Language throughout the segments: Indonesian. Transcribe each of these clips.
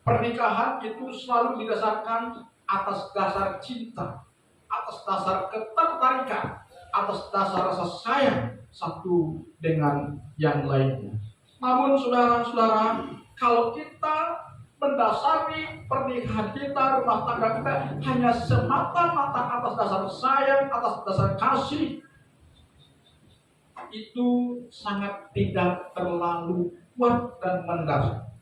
Pernikahan itu selalu didasarkan atas dasar cinta, atas dasar ketertarikan, atas dasar rasa sayang satu dengan yang lainnya. Namun saudara-saudara, kalau kita mendasari pernikahan kita, rumah tangga kita hanya semata-mata atas dasar sayang, atas dasar kasih, itu sangat tidak terlalu kuat dan mendasar.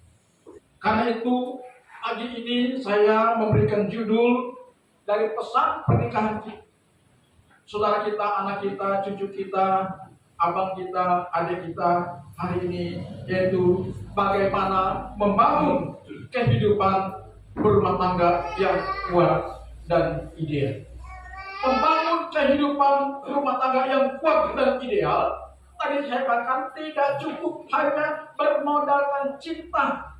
Karena itu, pagi ini saya memberikan judul dari pesan pernikahan kita. Saudara kita, anak kita, cucu kita, abang kita, adik kita hari ini, yaitu bagaimana membangun kehidupan berumah tangga yang kuat dan ideal. Membangun kehidupan rumah tangga yang kuat dan ideal, tadi saya katakan tidak cukup hanya bermodalkan cinta,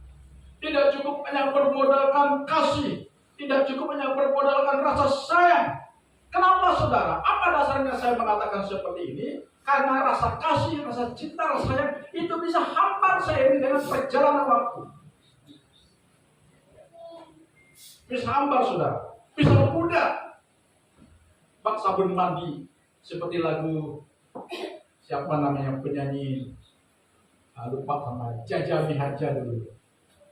tidak cukup hanya bermodalkan kasih, tidak cukup hanya bermodalkan rasa sayang. Kenapa saudara? Apa dasarnya saya mengatakan seperti ini? Karena rasa kasih, rasa cinta, rasa sayang itu bisa hambar seiring dengan perjalanan waktu. Bisa hambar saudara, bisa mudah. Bak sabun mandi, seperti lagu siapa namanya penyanyi, lupa sama Jaja Miharja dulu.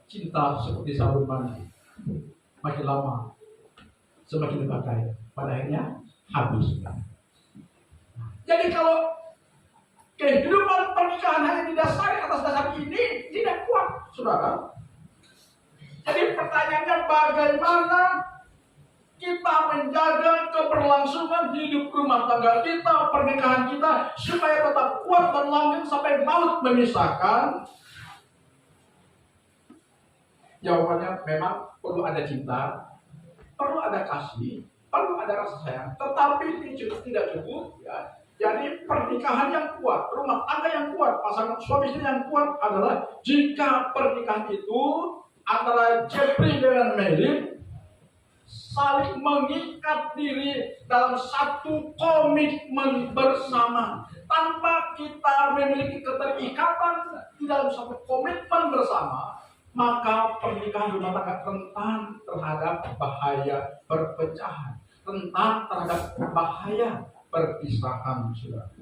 Cinta seperti sabun mandi, makin lama semakin dipakai, pada akhirnya habis. Jadi kalau kehidupan pernikahan hanya didasari atas dasar ini, tidak kuat, saudara. Jadi pertanyaannya, bagaimana kita menjaga keberlangsungan hidup rumah tangga kita, pernikahan kita, supaya tetap kuat dan langgeng sampai maut memisahkan? Jawabannya memang perlu ada cinta, perlu ada kasih, perlu ada rasa sayang, tetapi tidak cukup, ya. Jadi pernikahan yang kuat, rumah tangga yang kuat, pasangan suami istri yang kuat adalah jika pernikahan itu antara Jeffrey dengan Melin saling mengikat diri dalam satu komitmen bersama. Tanpa kita memiliki keterikatan di dalam satu komitmen bersama, maka pernikahan rumah tangga rentan terhadap bahaya perpecahan, rentan terhadap bahaya perpisahan, saudara.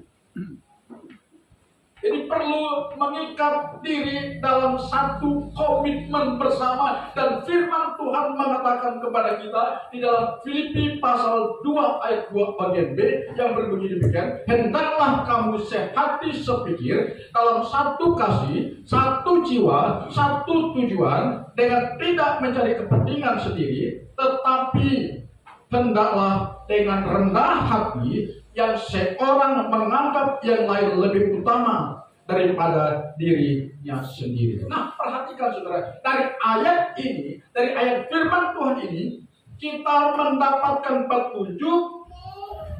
Jadi perlu mengikat diri dalam satu komitmen bersama, dan firman Tuhan mengatakan kepada kita di dalam Filipi pasal 2 ayat 2 bagian B yang berbunyi demikian, hendaklah kamu sehati sepikir dalam satu kasih, satu jiwa, satu tujuan, dengan tidak mencari kepentingan sendiri, tetapi hendaklah dengan rendah hati yang seorang menganggap yang lain lebih utama daripada dirinya sendiri. Nah, perhatikan saudara, dari ayat ini, dari ayat firman Tuhan ini, kita mendapatkan petunjuk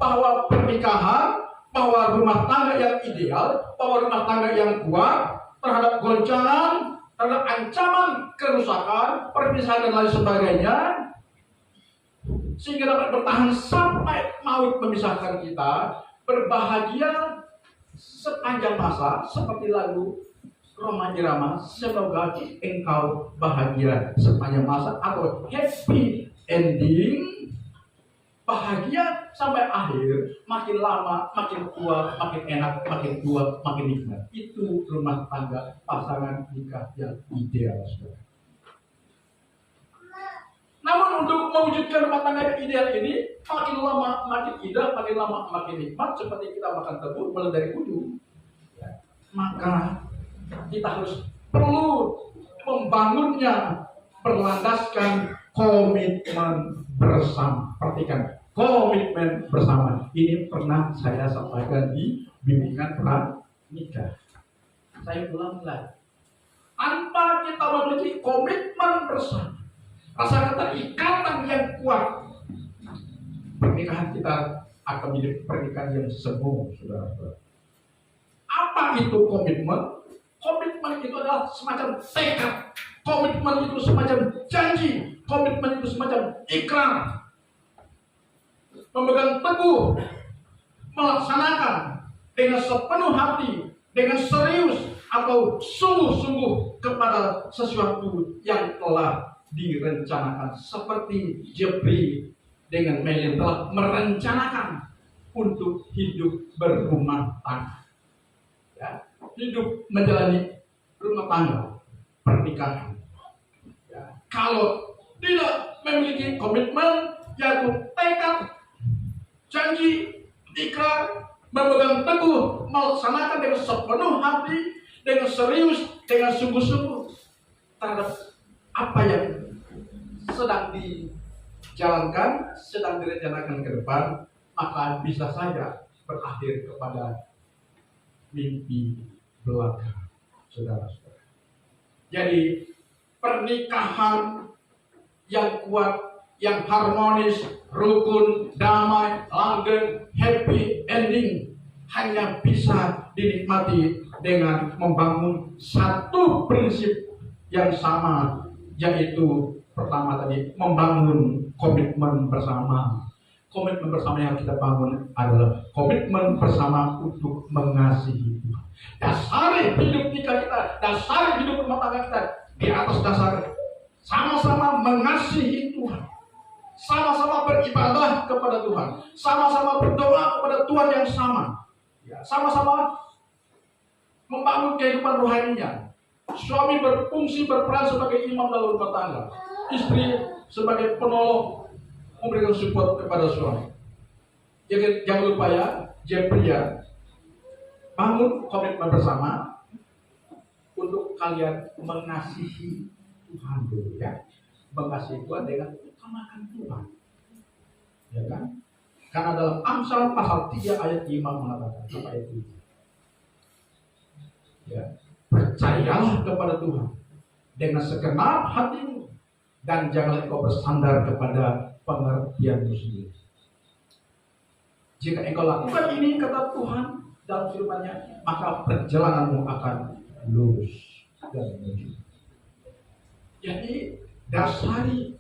bahwa pernikahan, bahwa rumah tangga yang ideal, bahwa rumah tangga yang kuat terhadap goncangan, terhadap ancaman kerusakan, perpisahan dan lain sebagainya, sehingga dapat bertahan sampai maut memisahkan kita, berbahagia sepanjang masa, seperti lagu Roma Irama, semoga engkau bahagia sepanjang masa, atau happy ending, bahagia sampai akhir, makin lama, makin tua, makin enak, makin tua, makin nikmat. Itu rumah tangga pasangan nikah yang ideal, saudara. Namun untuk mewujudkan rumah tangga yang ideal ini, makin lama makin indah, makin lama makin nikmat, seperti kita makan tebu mulai dari ujung. Ya. Maka kita harus perlu membangunnya berlandaskan komitmen bersama. Perhatikan, komitmen bersama. Ini pernah saya sampaikan di bimbingan pranikah. Saya ulang lagi. Tanpa kita memiliki komitmen bersama, rasa keterikatan yang kuat, pernikahan kita akan menjadi pernikahan yang semu, saudara-saudara. Apa itu komitmen? Komitmen itu adalah semacam tekad, komitmen itu semacam janji, komitmen itu semacam ikrar. Memegang teguh, melaksanakan dengan sepenuh hati, dengan serius atau sungguh-sungguh kepada sesuatu yang telah direncanakan seperti Jeffrey dengan Melin telah merencanakan untuk hidup berumah tangga, ya, hidup menjalani rumah tangga, pernikahan. Ya, kalau tidak memiliki komitmen, yaitu tekad, janji, ikrar, memegang teguh, melaksanakan dengan sepenuh hati, dengan serius, dengan sungguh-sungguh terhadap apa yang sedang dijalankan, sedang direncanakan ke depan, maka bisa saja berakhir kepada mimpi belaka, saudara-saudara. Jadi pernikahan yang kuat, yang harmonis, rukun, damai, langgeng, happy ending hanya bisa dinikmati dengan membangun satu prinsip yang sama, yaitu pertama tadi membangun komitmen bersama. Komitmen bersama yang kita bangun adalah komitmen bersama untuk mengasihi Tuhan. Dasar hidup nikah kita, dasar hidup rumah tangga kita di atas dasar sama-sama mengasihi Tuhan, sama-sama beribadah kepada Tuhan, sama-sama berdoa kepada Tuhan yang sama, ya, sama-sama membangun kehidupan rohaninya. Suami berfungsi berperan sebagai imam dalam rumah tangga, istri sebagai penolong, memberikan support kepada suami. Jangan lupa ya, Jepria, bangun komitmen bersama untuk kalian mengasihi Tuhan dulu, ya. Mengasihi Tuhan dengan utamakan Tuhan, ya kan? Karena dalam Amsal pasal 3 ayat 5 mengatakan apa itu? Ya, percayalah kepada Tuhan dengan segenap hatimu dan janganlah engkau bersandar kepada pengertianmu sendiri. Jika engkau lakukan ini, kata Tuhan dalam firman-Nya, maka perjalananmu akan lurus dan maju. Jadi dasari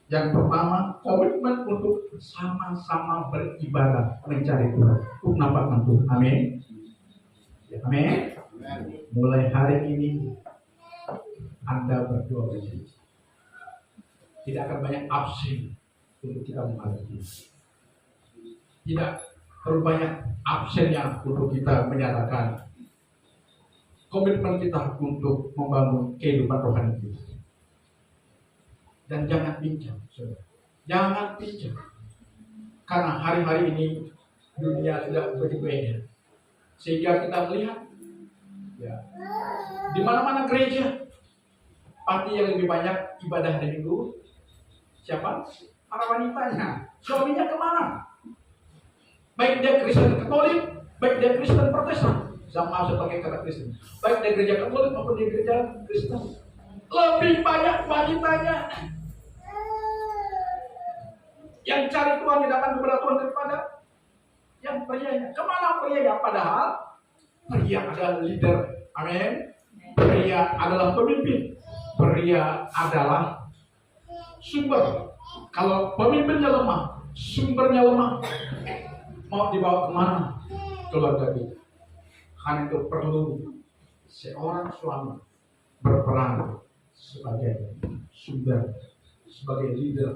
yang pertama, komitmen untuk sama-sama beribadah mencari Tuhan, untuk menampakkan Tuhan. Amin. Ya, amin. Mulai hari ini Anda berdua berjanji tidak akan banyak absen untuk kita menghadapi. Tidak terlalu banyak absennya untuk kita menyatakan komitmen kita untuk membangun kehidupan rohani kita. Dan jangan pincang, saudara. Jangan pincang. Karena hari-hari ini dunia sudah berbeda. Sehingga kita melihat, ya, di mana-mana gereja, pasti yang lebih banyak ibadah hari Minggu, siapa? Para wanitanya. Suaminya kemana? Baik dia Kristen Katolik, baik dia Kristen Protestan, sama sebagai kata Kristen. Baik dia gereja Katolik maupun dia gereja Kristen, lebih banyak wanitanya yang cari Tuhan, yang datang kepada Tuhan daripada yang prianya. Kemana prianya? Padahal pria adalah leader. Amin. Pria adalah pemimpin. Pria adalah sumber. Kalau pemimpinnya lemah, sumbernya lemah, mau dibawa kemana keluarga kita? Karena itu perlu seorang suami berperan sebagai sumber, sebagai leader,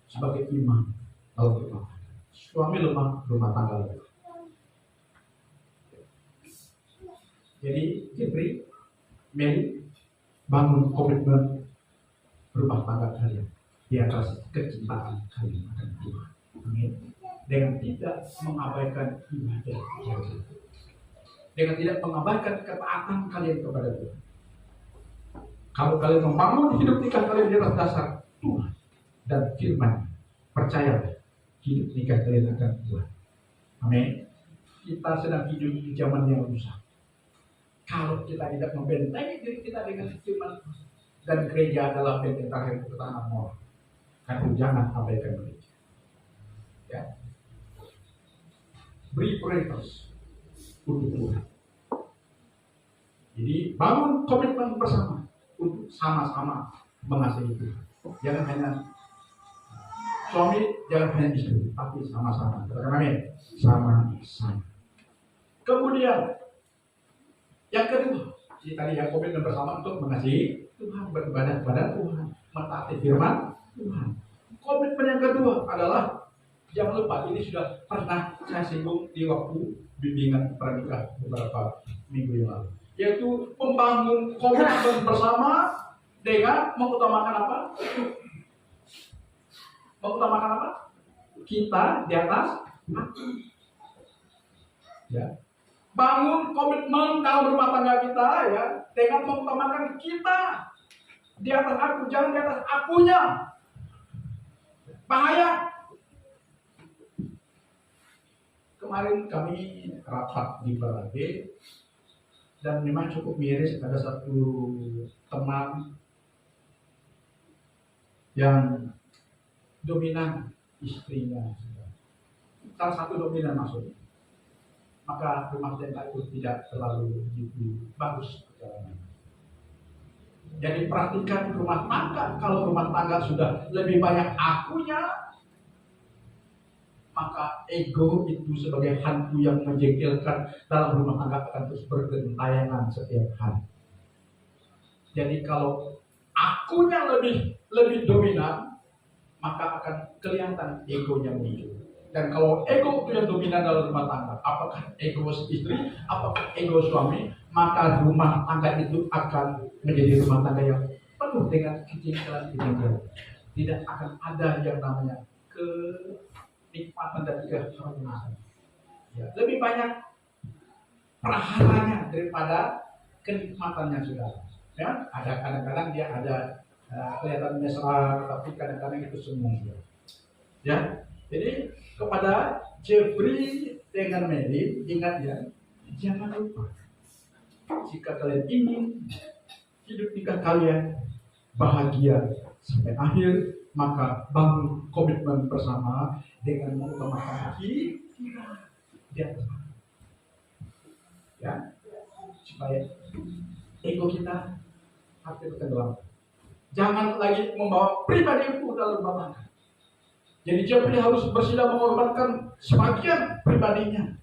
sebagai imam dalam rumah tangga. Suami lemah, rumah tangga lemah. Jadi Jeffrey, Mary, bangun komitmen rumah tangga kalian di atas kecintaan kalian akan Tuhan. Amin. Dengan tidak mengabaikan ibadah kalian, dengan tidak mengabaikan ketaatan kalian kepada Tuhan. Kalau kalian membangun hidup nikah kalian di atas dasar Tuhan dan firman, percayalah, hidup nikah kalian akan kuat. Amin. Kita sedang hidup di zaman yang rusak. Kalau kita tidak membentengi diri kita dengan firman dan gereja adalah benteng terakhir pertahanan moral, karena jangan abaikan gereja. Ya. Beri prioritas untuk Tuhan. Jadi bangun komitmen bersama untuk sama-sama mengasihi Tuhan. Jangan hanya suami, jangan hanya istri, tapi sama-sama. Katakan amin. Sama-sama. Kemudian yang kedua, tadi yang komitmen bersama untuk mengasihi Tuhan, beribadah kepada Tuhan. mentaati firman Tuhan. Komitmen yang kedua adalah, jangan lupa, ini sudah pernah saya singgung di waktu bimbingan pranikah beberapa minggu yang lalu, yaitu membangun komitmen bersama dengan mengutamakan apa? Mengutamakan apa? Kita di atas aku. Ya. Bangun komitmen dalam rumah tangga kita ya dengan mengutamakan kita di atas aku, jangan di atas akunya. Bahaya. Kemarin kami rapat di Barage dan memang cukup miris, ada satu teman yang dominan istrinya, salah satu dominan maksudnya. Maka rumah tangga itu tidak terlalu bagus perjalanannya. Jadi perhatikan rumah tangga. Kalau rumah tangga sudah lebih banyak akunya, maka ego itu sebagai hantu yang menjengkelkan dalam rumah tangga akan terus bergentayangan setiap hari. Jadi kalau akunya lebih dominan, maka akan kelihatan egonya muncul. Dan kalau ego itu yang dominan dalam rumah tangga, apakah ego istri, apakah ego suami, maka rumah tangga itu akan menjadi rumah tangga yang penuh dengan kejengkelan-kejengkelan. Tidak akan ada yang namanya kenikmatan dan keharmonisan. Ya, lebih banyak praharanya daripada kenikmatannya, saudara. Ya, ada kadang-kadang dia ada kelihatan mesra, tapi kadang-kadang itu semu. Ya, jadi kepada Jeffrey dengan Mary, ingat ya, jangan lupa, jika kalian ingin hidup nikah kalian bahagia sampai akhir, maka bangun komitmen bersama dengan mengutamakan kita di atas, ya, supaya ego kita hati bertenggelam. Jangan lagi membawa pribadi itu dalam rumah tangga. Jadi Jeffrey harus bersedia mengorbankan sebagian pribadinya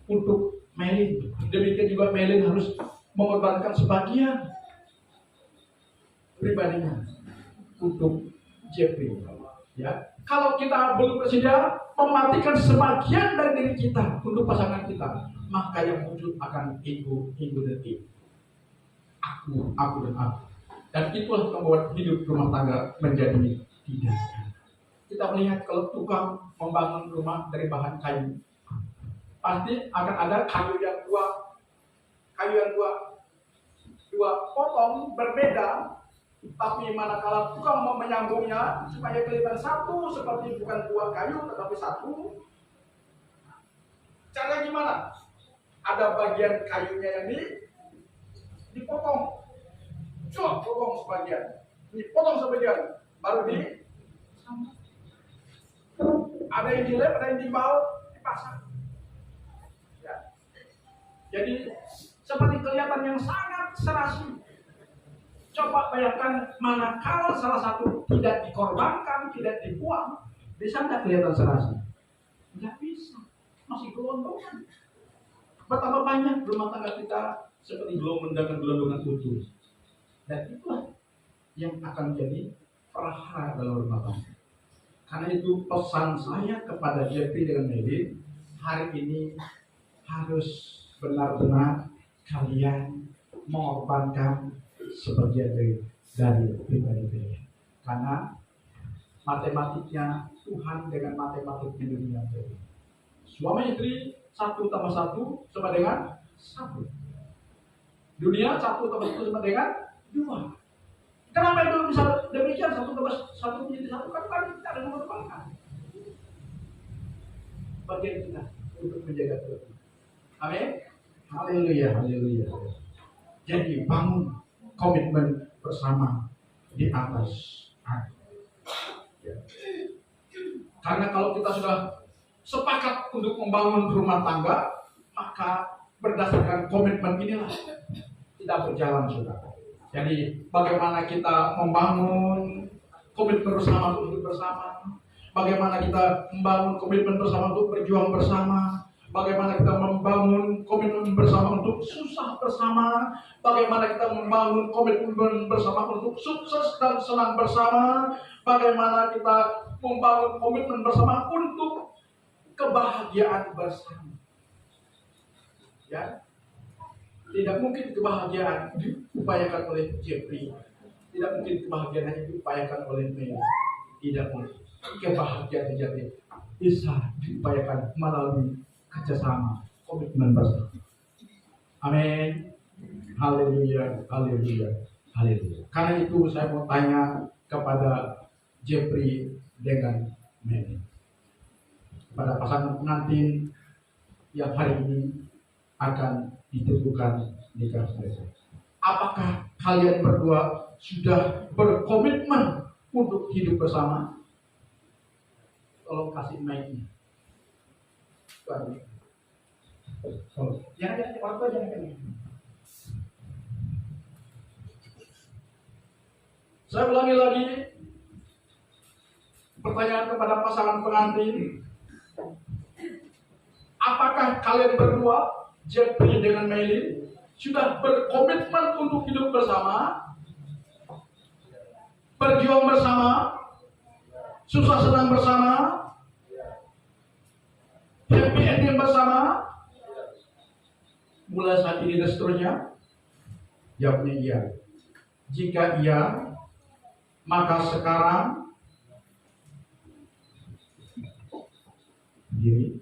untuk Melin. Demikian juga Melin harus mengorbankan sebagian pribadinya untuk Jeffrey. Ya, kalau kita belum bersedia mematikan sebagian dari diri kita untuk pasangan kita, maka yang muncul akan ego dan ego. Aku dan aku. Dan itulah membuat hidup rumah tangga menjadi tidak. Kita melihat kalau tukang membangun rumah dari bahan kayu, pasti akan ada kayu yang dua potong berbeda, tapi manakala tukang mau menyambungnya supaya kelihatan satu, seperti bukan dua kayu tetapi satu, cara gimana? Ada bagian kayunya yang dipotong, potong sebagian, dipotong sebagian, baru ada yang dilem, ada yang dibaut, dipasang. Ya. Jadi seperti kelihatan yang sangat serasi. Coba bayangkan manakala salah satu tidak dikorbankan, tidak dibuang, bisa nggak kelihatan serasi? Nggak bisa, masih gelondongan. Betapa banyak rumah tangga kita seperti gelondongan utuh. Dan itulah yang akan jadi prahara dalam rumah tangga. Karena itu pesan saya kepada Jeffrey dengan Mary, hari ini harus benar-benar kalian mengorbankan sebagian dari pribadi kalian. Karena matematiknya Tuhan dengan matematiknya dunia ini. Suami istri 1 tambah 1 sama dengan 1. Dunia 1 tambah 1 sama dengan 2. Kenapa itu bisa demikian? 1 tambah 1 menjadi 1, kan kita ada mengorbankan bagian kita untuk menjaga Tuhan. Amin. Haleluya, haleluya. Jadi bangun komitmen bersama di atas aku. Ya. Karena kalau kita sudah sepakat untuk membangun rumah tangga, maka berdasarkan komitmen inilah kita berjalan, saudara. Jadi bagaimana kita membangun komitmen bersama untuk hidup bersama, bagaimana kita membangun komitmen bersama untuk berjuang bersama, Bagaimana kita membangun komitmen bersama untuk susah bersama. Bagaimana kita membangun komitmen bersama untuk sukses dan senang bersama. Bagaimana kita membangun komitmen bersama untuk kebahagiaan bersama. Ya, tidak mungkin kebahagiaan diupayakan oleh Jeffrey. Tidak mungkin kebahagiaan hanya diupayakan oleh Mary. Tidak mungkin. Kebahagiaan sejati bisa diupayakan melalui kerjasama, komitmen bersama. Amin. Haleluya, haleluya, haleluya. Karena itu saya mau tanya kepada Jeffrey dengan Mary, pada pasangan pengantin yang hari ini akan ditentukan nikah mereka. Apakah kalian berdua sudah berkomitmen untuk hidup bersama? Tolong kasih mic-nya. Jangan orang tua jangan. Saya ulangi lagi pertanyaan kepada pasangan pengantin. Apakah kalian berdua, Jeffrey dengan Meli, sudah berkomitmen untuk hidup bersama, berjuang bersama, susah senang bersama, happy ending bersama, mulai saat ini dan seterusnya? Jawabnya iya. Jika iya, maka sekarang diri